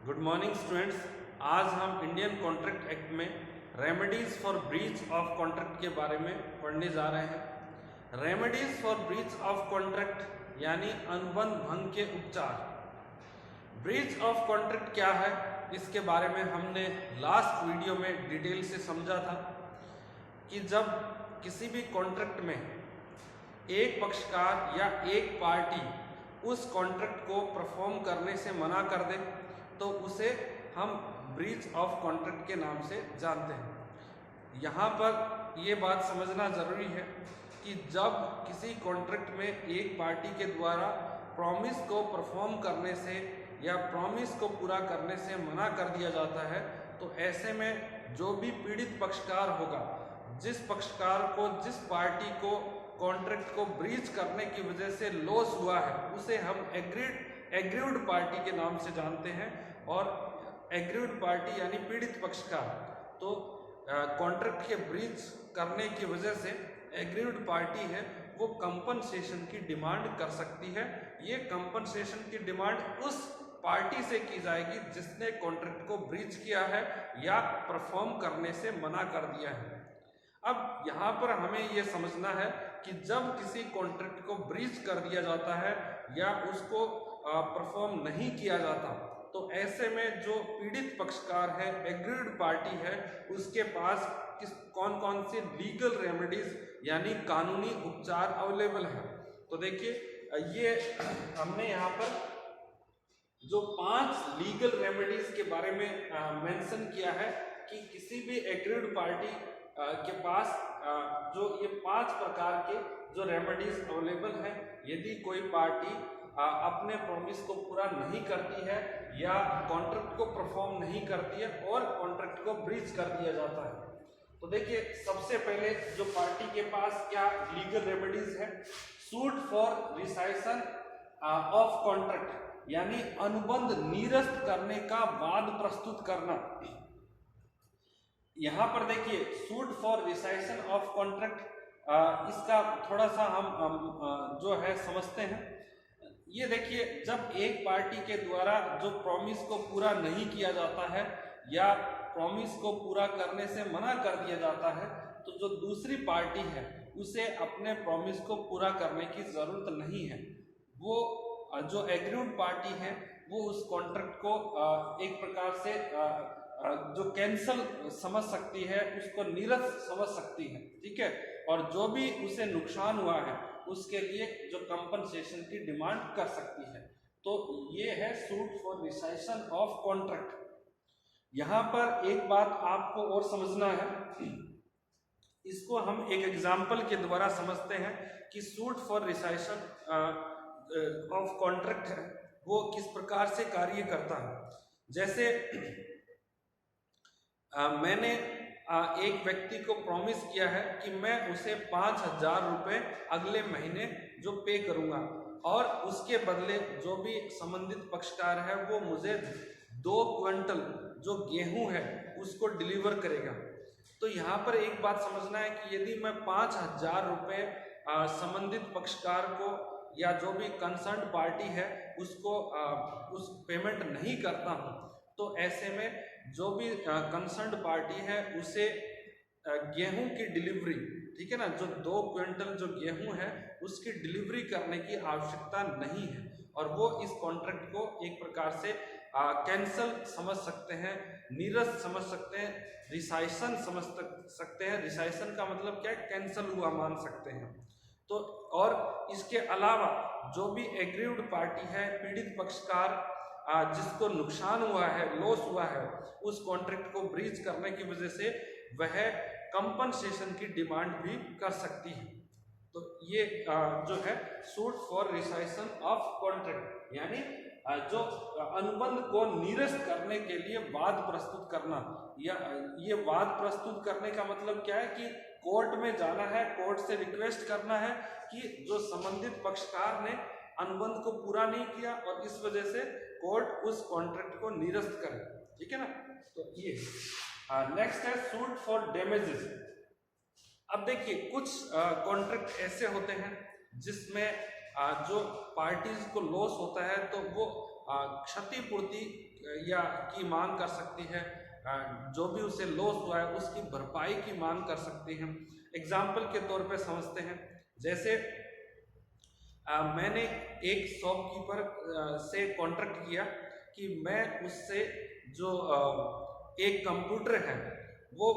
Good morning students. आज हम Indian contract act में remedies for breach of contract के बारे में पढ़ने जा रहे हैं। Remedies for breach of contract यानी अनुबंध भंग के उपचार। ब्रीच ऑफ कॉन्ट्रैक्ट क्या है, इसके बारे में हमने लास्ट वीडियो में डिटेल से समझा था कि जब किसी भी कॉन्ट्रैक्ट में एक पक्षकार या एक पार्टी उस कॉन्ट्रैक्ट को परफॉर्म करने से मना कर दे तो उसे हम ब्रीच ऑफ कॉन्ट्रैक्ट के नाम से जानते हैं। यहाँ पर ये बात समझना ज़रूरी है कि जब किसी कॉन्ट्रैक्ट में एक पार्टी के द्वारा प्रॉमिस को परफॉर्म करने से या प्रॉमिस को पूरा करने से मना कर दिया जाता है तो ऐसे में जो भी पीड़ित पक्षकार होगा, जिस पक्षकार को, जिस पार्टी को कॉन्ट्रैक्ट को ब्रीच करने की वजह से लॉस हुआ है, उसे हम एग्रीव्ड पार्टी के नाम से जानते हैं। और एग्रीव्ड पार्टी यानी पीड़ित पक्षकार, तो कॉन्ट्रैक्ट के ब्रीच करने की वजह से एग्रीव्ड पार्टी है वो कंपनसेशन की डिमांड कर सकती है। ये कंपनसेशन की डिमांड उस पार्टी से की जाएगी जिसने कॉन्ट्रैक्ट को ब्रीच किया है या परफॉर्म करने से मना कर दिया है। अब यहाँ पर हमें ये समझना है कि जब किसी कॉन्ट्रैक्ट को ब्रीच कर दिया जाता है या उसको परफॉर्म नहीं किया जाता तो ऐसे में जो पीड़ित पक्षकार है, एग्रीड पार्टी है, उसके पास कौन कौन से लीगल रेमेडीज यानी कानूनी उपचार अवेलेबल है। तो देखिए, ये हमने यहाँ पर जो 5 लीगल रेमेडीज के बारे में मेंशन किया है कि किसी भी एग्रीड पार्टी के पास जो ये 5 प्रकार के जो रेमेडीज अवेलेबल हैं। यदि कोई पार्टी अपने प्रॉमिस को पूरा नहीं करती है या कॉन्ट्रैक्ट को परफॉर्म नहीं करती है और कॉन्ट्रैक्ट को ब्रीच कर दिया जाता है, तो देखिए सबसे पहले जो पार्टी के पास क्या लीगल रेमेडीज है, suit for rescission of contract यानी अनुबंध निरस्त करने का वाद प्रस्तुत करना। यहाँ पर देखिए suit for rescission of contract, इसका थोड़ा सा हम जो है समझते हैं। ये देखिए, जब एक पार्टी के द्वारा जो प्रॉमिस को पूरा नहीं किया जाता है या प्रॉमिस को पूरा करने से मना कर दिया जाता है तो जो दूसरी पार्टी है उसे अपने प्रॉमिस को पूरा करने की ज़रूरत नहीं है। वो जो एग्रीड पार्टी है वो उस कॉन्ट्रैक्ट को एक प्रकार से जो कैंसल समझ सकती है, उसको निरस्त समझ सकती है, ठीक है। और जो भी उसे नुकसान हुआ है उसके लिए जो कंपनसेशन की डिमांड कर सकती है। तो ये है suit for rescission of contract. यहाँ पर एक बात आपको और समझना है, इसको हम एक एग्जाम्पल के द्वारा समझते हैं कि suit for rescission of contract है वो किस प्रकार से कार्य करता है। जैसे मैंने एक व्यक्ति को प्रॉमिस किया है कि मैं उसे 5,000 रुपये अगले महीने जो पे करूंगा और उसके बदले जो भी संबंधित पक्षकार है वो मुझे 2 क्विंटल जो गेहूं है उसको डिलीवर करेगा। तो यहाँ पर एक बात समझना है कि यदि मैं 5,000 रुपये संबंधित पक्षकार को या जो भी कंसर्न पार्टी है उसको उस पेमेंट नहीं करता हूँ तो ऐसे में जो भी कंसर्न पार्टी है उसे गेहूं की डिलीवरी, ठीक है ना, जो 2 क्विंटल जो गेहूं है उसकी डिलीवरी करने की आवश्यकता नहीं है और वो इस कॉन्ट्रैक्ट को एक प्रकार से कैंसल समझ सकते हैं, निरस्त समझ सकते हैं, रिसाइशन समझ सकते हैं। रिसाइशन का मतलब क्या है, कैंसल हुआ मान सकते हैं। तो और इसके अलावा जो भी एग्रीव्ड पार्टी है, पीड़ित पक्षकार जिसको नुकसान हुआ है, लॉस हुआ है उस कॉन्ट्रैक्ट को ब्रीच करने की वजह से, वह कंपनसेशन की डिमांड भी कर सकती है। तो ये जो है suit for rescission of contract यानी जो अनुबंध को निरस्त करने के लिए वाद प्रस्तुत करना। या ये वाद प्रस्तुत करने का मतलब क्या है कि कोर्ट में जाना है, कोर्ट से रिक्वेस्ट करना है कि जो संबंधित पक्षकार ने अनुबंध को पूरा नहीं किया और इस वजह से कोर्ट उस कॉन्ट्रैक्ट को निरस्त करे, ठीक है ना। तो ये नेक्स्ट है सूट फॉर डैमेजेस। अब देखिए, कुछ कॉन्ट्रैक्ट ऐसे होते हैं जिसमें जो पार्टीज को लॉस होता है तो वो क्षतिपूर्ति या की मांग कर सकती है, जो भी उसे लॉस हुआ है उसकी भरपाई की मांग कर सकती हैं। एग्जाम्पल के तौर पे समझते हैं, जैसे मैंने एक शॉपकीपर से कॉन्ट्रैक्ट किया कि मैं उससे जो एक कंप्यूटर है वो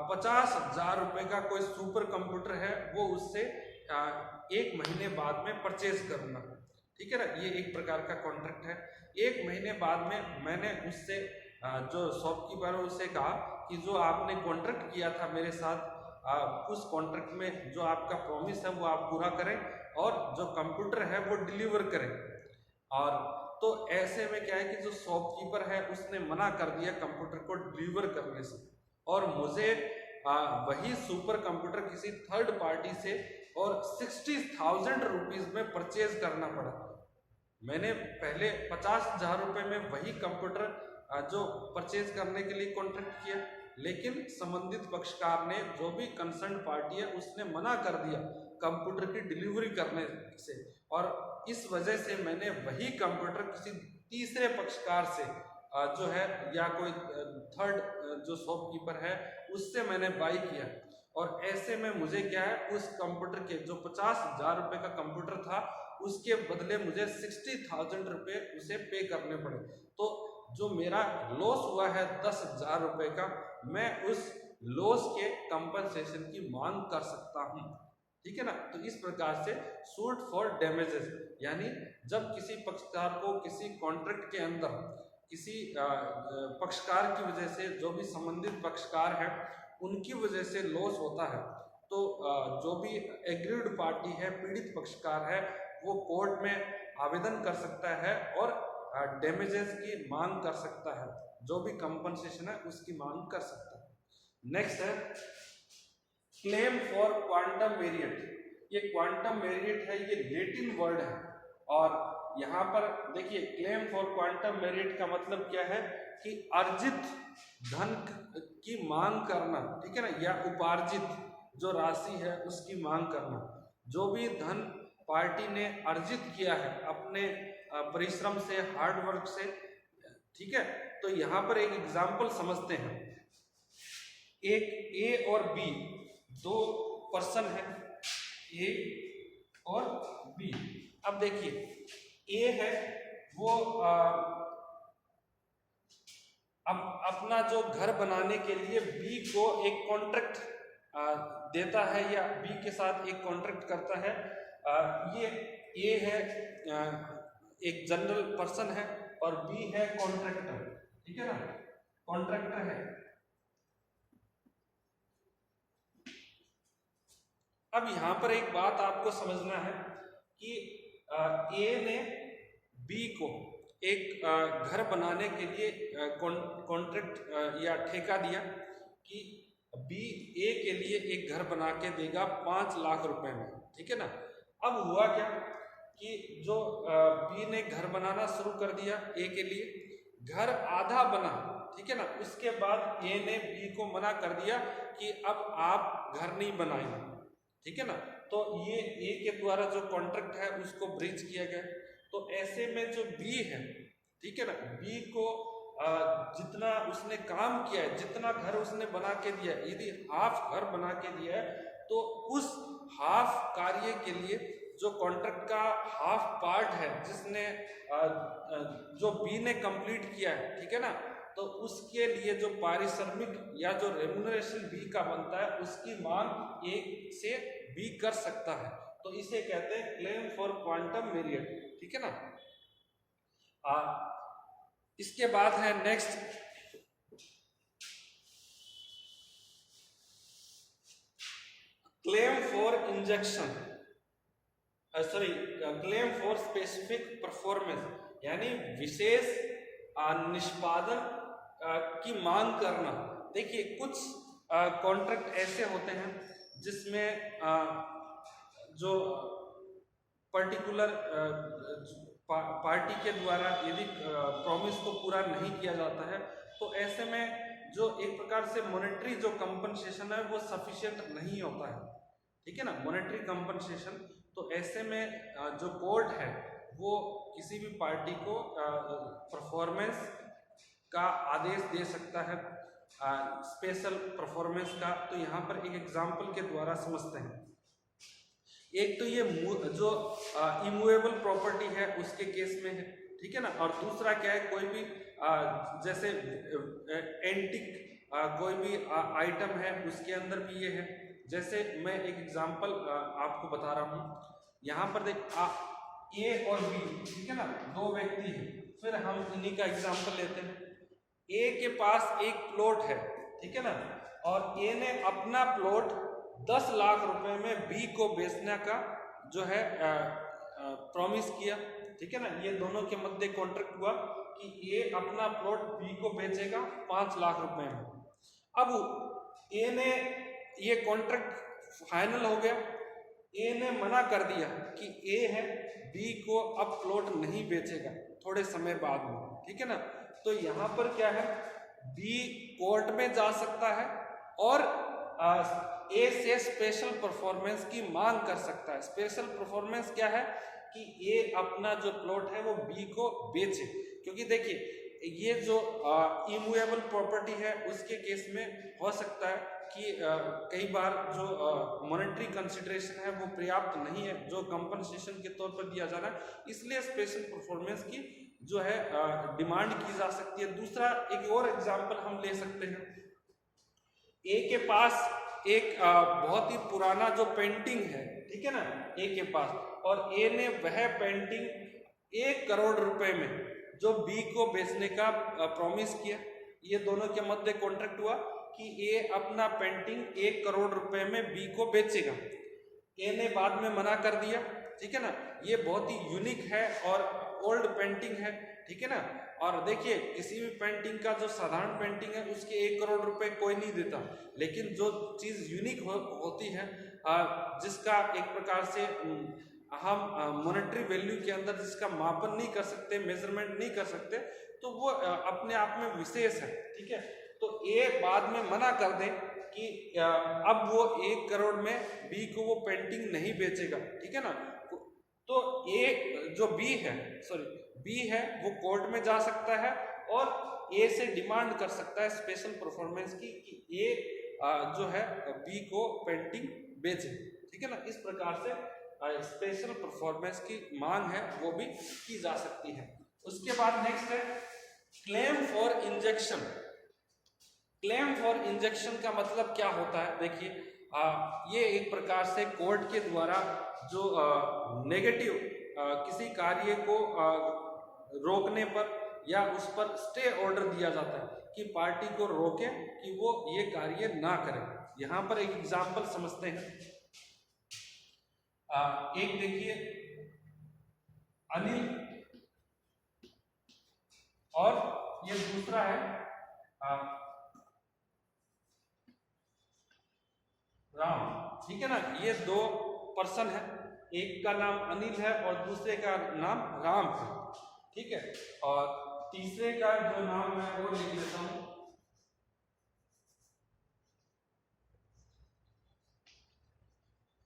50,000 रुपये का कोई सुपर कंप्यूटर है वो उससे 1 महीने बाद में परचेज करूँगा, ठीक है ना। ये एक प्रकार का कॉन्ट्रैक्ट है। 1 महीने बाद में मैंने उससे जो शॉपकीपर है उससे कहा कि जो आपने कॉन्ट्रैक्ट किया था मेरे साथ, उस कॉन्ट्रैक्ट में जो आपका प्रॉमिस है वो आप पूरा करें और जो कंप्यूटर है वो डिलीवर करें। और तो ऐसे में क्या है कि जो शॉपकीपर है उसने मना कर दिया कंप्यूटर को डिलीवर करने से, और मुझे वही सुपर कंप्यूटर किसी थर्ड पार्टी से और 60,000 रुपीज में परचेज करना पड़ा। मैंने पहले 50,000 रुपये में वही कंप्यूटर जो परचेज करने के लिए कॉन्ट्रैक्ट किया, लेकिन संबंधित पक्षकार ने, जो भी कंसर्न पार्टी है, उसने मना कर दिया कंप्यूटर की डिलीवरी करने से, और इस वजह से मैंने वही कंप्यूटर किसी तीसरे पक्षकार से जो है या कोई थर्ड जो शॉपकीपर है उससे मैंने बाई किया। और ऐसे में मुझे क्या है, उस कंप्यूटर के जो 50,000 रुपये का कंप्यूटर था उसके बदले मुझे 60,000 रुपये उसे पे करने पड़े। तो जो मेरा लॉस हुआ है 10,000 रुपये का, मैं उस लॉस के कंपनसेशन की मांग कर सकता हूँ, ठीक है ना। तो इस प्रकार से सूट फॉर डैमेजेस, यानी जब किसी पक्षकार को किसी कॉन्ट्रैक्ट के अंदर किसी पक्षकार की वजह से, जो भी संबंधित पक्षकार है उनकी वजह से लॉस होता है, तो जो भी एग्रीड पार्टी है, पीड़ित पक्षकार है, वो कोर्ट में आवेदन कर सकता है और डैमेजेस की मांग कर सकता है, जो भी कंपनसेशन है उसकी मांग कर सकता है। नेक्स्ट है क्लेम फॉर क्वांटम मेरिट। ये क्वांटम मेरिट है, ये लैटिन वर्ड है, और यहाँ पर देखिए क्लेम फॉर क्वांटम मेरिट का मतलब क्या है कि अर्जित धन की मांग करना, ठीक है ना, या उपार्जित जो राशि है उसकी मांग करना। जो भी धन पार्टी ने अर्जित किया है अपने परिश्रम से, हार्डवर्क से, ठीक है। तो यहाँ पर एक एग्जाम्पल समझते हैं। एक ए और बी, दो पर्सन है, ए और बी। अब देखिए ए है वो अब अपना जो घर बनाने के लिए बी को एक कॉन्ट्रैक्ट देता है या बी के साथ एक कॉन्ट्रैक्ट करता है। ये ए है एक जनरल पर्सन है और बी है कॉन्ट्रैक्टर, ठीक है ना, कॉन्ट्रैक्टर है। अब यहां पर एक बात आपको समझना है कि ए ने बी को एक घर बनाने के लिए कॉन्ट्रैक्ट या ठेका दिया कि बी ए के लिए एक घर बना के देगा 5 लाख रुपए में, ठीक है ना। अब हुआ क्या कि जो बी ने घर बनाना शुरू कर दिया ए के लिए, घर आधा बना, ठीक है ना, उसके बाद ए ने बी को मना कर दिया कि अब आप घर नहीं बनाएंगे, ठीक है ना। तो ये ए के द्वारा जो कॉन्ट्रैक्ट है उसको ब्रीच किया गया। तो ऐसे में जो बी है, ठीक है ना, बी को जितना उसने काम किया है, जितना घर उसने बना के दिया, यदि हाफ घर बना के दिया है तो उस हाफ कार्य के लिए जो कॉन्ट्रैक्ट का हाफ पार्ट है जिसने जो बी ने कंप्लीट किया है, ठीक है ना, तो उसके लिए जो पारिश्रमिक या जो रेम्युनरेशन बी का बनता है उसकी मांग ए से बी कर सकता है। तो इसे कहते हैं क्लेम फॉर क्वांटम मेरिट, ठीक है ना। इसके बाद है next claim for injection, claim for specific performance, यानी विशेष निष्पादन की मांग करना। देखिए कुछ कॉन्ट्रैक्ट ऐसे होते हैं जिसमें जो पर्टिकुलर पार्टी के द्वारा यदि प्रॉमिस को पूरा नहीं किया जाता है तो ऐसे में जो एक प्रकार से मॉनेटरी जो कंपनसेशन है वो सफिशिएंट नहीं होता है, ठीक है ना, मॉनेटरी कंपनसेशन। तो ऐसे में जो कोर्ट है वो किसी भी पार्टी को परफॉर्मेंस का आदेश दे सकता है, स्पेशल परफॉर्मेंस का। तो यहाँ पर एक एग्जाम्पल के द्वारा समझते हैं। एक तो ये जो इमूवेबल प्रॉपर्टी है उसके केस में है, ठीक है ना। और दूसरा क्या है, कोई भी जैसे एंटिक कोई भी आइटम है उसके अंदर भी ये है। जैसे मैं एक एग्जांपल आपको बता रहा हूँ। यहाँ पर देख ए और बी, ठीक है ना, दो व्यक्ति हैं। फिर हम इन्हीं का एग्जांपल लेते हैं। ए के पास एक प्लॉट है, ठीक है ना, और ए ने अपना प्लॉट 10 लाख रुपए में बी को बेचने का जो है प्रॉमिस किया, ठीक है ना। ये दोनों के मध्य कॉन्ट्रैक्ट हुआ कि ए अपना प्लॉट बी को बेचेगा 5 लाख रुपए में। अब ए ने ये कॉन्ट्रैक्ट फाइनल हो गया। ए ने मना कर दिया कि ए है बी को अब प्लॉट नहीं बेचेगा थोड़े समय बाद में, ठीक है ना। तो यहाँ पर क्या है, बी कोर्ट में जा सकता है और ए से स्पेशल परफॉर्मेंस की मांग कर सकता है। स्पेशल परफॉर्मेंस क्या है कि ए अपना जो प्लॉट है वो बी को बेचे, क्योंकि देखिए ये जो इमूवेबल प्रॉपर्टी है उसके केस में हो सकता है कि कई बार जो मॉनेटरी कंसिडरेशन है वो पर्याप्त नहीं है जो कंपनसेशन के तौर पर दिया जा रहा है, इसलिए स्पेशल परफॉर्मेंस की जो है डिमांड की जा सकती है। दूसरा एक और एग्जांपल हम ले सकते हैं। ए के पास एक बहुत ही पुराना जो पेंटिंग है, ठीक है ना, ए के पास, और ए ने वह पेंटिंग 1 करोड़ रुपए में जो बी को बेचने का प्रॉमिस किया। ये दोनों के मध्य कॉन्ट्रैक्ट हुआ कि ए अपना पेंटिंग 1 करोड़ रुपए में बी को बेचेगा। ए ने बाद में मना कर दिया, ठीक है ना। ये बहुत ही यूनिक है और ओल्ड पेंटिंग है, ठीक है ना। और देखिए किसी भी पेंटिंग का जो साधारण पेंटिंग है उसके 1 करोड़ रुपए कोई नहीं देता, लेकिन जो चीज़ यूनिक होती है जिसका एक प्रकार से हम मॉनेटरी वैल्यू के अंदर जिसका मापन नहीं कर सकते, मेजरमेंट नहीं कर सकते, तो वो अपने आप में विशेष है, ठीक है। तो ए बाद में मना कर दे कि अब वो 1 करोड़ में बी को वो पेंटिंग नहीं बेचेगा, ठीक है ना। तो ए जो बी है वो कोर्ट में जा सकता है और ए से डिमांड कर सकता है स्पेशल परफॉर्मेंस की कि ए जो है बी को पेंटिंग बेचे, ठीक है ना। इस प्रकार से स्पेशल परफॉर्मेंस की मांग है वो भी की जा सकती है। उसके बाद नेक्स्ट है claim for injection. Claim for injection का मतलब क्या होता है, देखिए ये एक प्रकार से कोर्ट के द्वारा जो नेगेटिव किसी कार्य को रोकने पर या उस पर स्टे ऑर्डर दिया जाता है कि पार्टी को रोके कि वो ये कार्य ना करे। यहाँ पर एक एग्जांपल समझते हैं। एक देखिए अनिल और ये दूसरा है राम, ठीक है ना। ये 2 पर्सन है, एक का नाम अनिल है और दूसरे का नाम राम है, ठीक है। और तीसरे का जो नाम है वो लिख लेता हूं,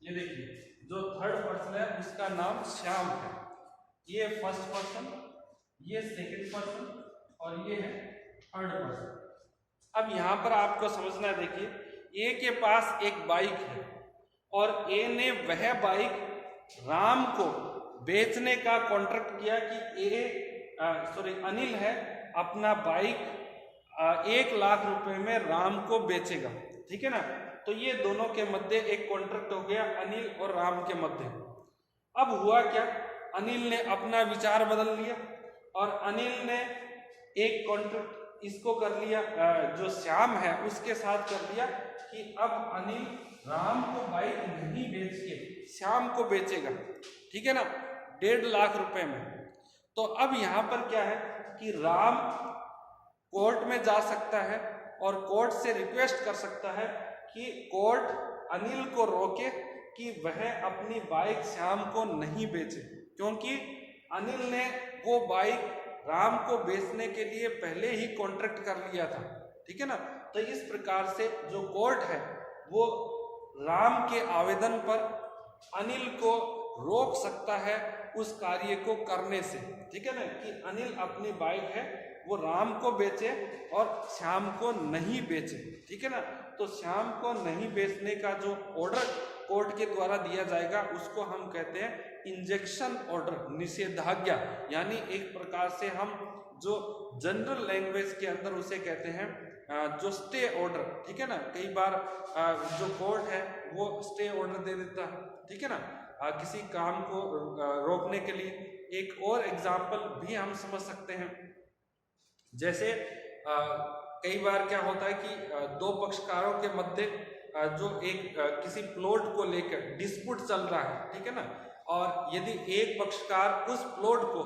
ये देखिए जो थर्ड पर्सन है उसका नाम श्याम है। ये फर्स्ट पर्सन, ये सेकंड पर्सन और ये है थर्ड पर्सन। अब यहां पर आपको समझना है, देखिए ए के पास एक बाइक है और ए ने वह बाइक राम को बेचने का कॉन्ट्रैक्ट किया कि अनिल है अपना बाइक 1 लाख रुपए में राम को बेचेगा, ठीक है ना। तो ये दोनों के मध्य एक कॉन्ट्रैक्ट हो गया अनिल और राम के मध्य। अब हुआ क्या, अनिल ने अपना विचार बदल लिया और अनिल ने एक कॉन्ट्रैक्ट इसको कर लिया, जो श्याम है उसके साथ कर लिया कि अब अनिल राम को बाइक नहीं बेच के श्याम को बेचेगा, ठीक है ना, 1.5 लाख रुपए में। तो अब यहाँ पर क्या है कि राम कोर्ट में जा सकता है और कोर्ट से रिक्वेस्ट कर सकता है कि कोर्ट अनिल को रोके कि वह अपनी बाइक श्याम को नहीं बेचे, क्योंकि अनिल ने वो बाइक राम को बेचने के लिए पहले ही कॉन्ट्रैक्ट कर लिया था, ठीक है ना। तो इस प्रकार से जो कोर्ट है वो राम के आवेदन पर अनिल को रोक सकता है उस कार्य को करने से, ठीक है ना, कि अनिल अपनी बाइक है वो राम को बेचे और श्याम को नहीं बेचे, ठीक है ना। तो श्याम को नहीं बेचने का जो ऑर्डर कोर्ट के द्वारा दिया जाएगा उसको हम कहते हैं इंजेक्शन ऑर्डर, निषेधाज्ञा, यानी एक प्रकार से हम जो जनरल लैंग्वेज के अंदर उसे कहते हैं जो स्टे ऑर्डर, ठीक है ना। कई बार जो कोर्ट है वो स्टे ऑर्डर दे देता है, ठीक है ना, किसी काम को रोकने के लिए। एक और एग्जाम्पल भी हम समझ सकते हैं, जैसे कई बार क्या होता है कि दो पक्षकारों के मध्य जो एक किसी प्लॉट को लेकर डिस्प्यूट चल रहा है, ठीक है ना, और यदि एक पक्षकार उस प्लॉट को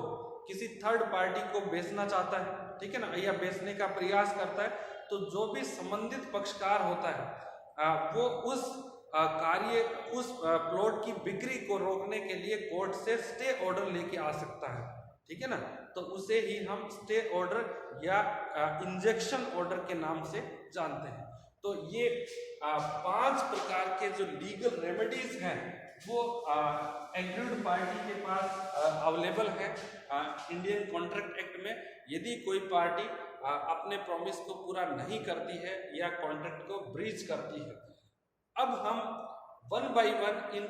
किसी थर्ड पार्टी को बेचना चाहता है, ठीक है ना, या बेचने का प्रयास करता है, तो जो भी संबंधित पक्षकार होता है वो उस कार्य उस प्लॉट की बिक्री को रोकने के लिए कोर्ट से स्टे ऑर्डर लेके आ सकता है, ठीक है ना। तो उसे ही हम स्टे ऑर्डर या इंजेक्शन ऑर्डर के नाम से जानते हैं। तो ये 5 प्रकार के जो लीगल रेमेडीज हैं वो एग्रीड पार्टी के पास अवेलेबल है इंडियन कॉन्ट्रैक्ट एक्ट में। यदि कोई पार्टी अपने प्रॉमिस को पूरा नहीं करती है या कॉन्ट्रैक्ट को ब्रीच करती है, अब हम वन बाय वन इन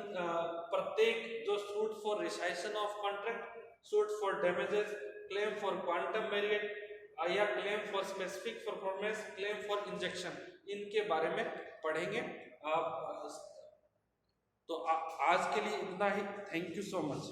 प्रत्येक जो suit for rescission of contract, suit for damages, claim for quantum वेरिएट या claim for specific performance, claim for injunction, इनके बारे में पढ़ेंगे। तो आज के लिए इतना ही। Thank you so much.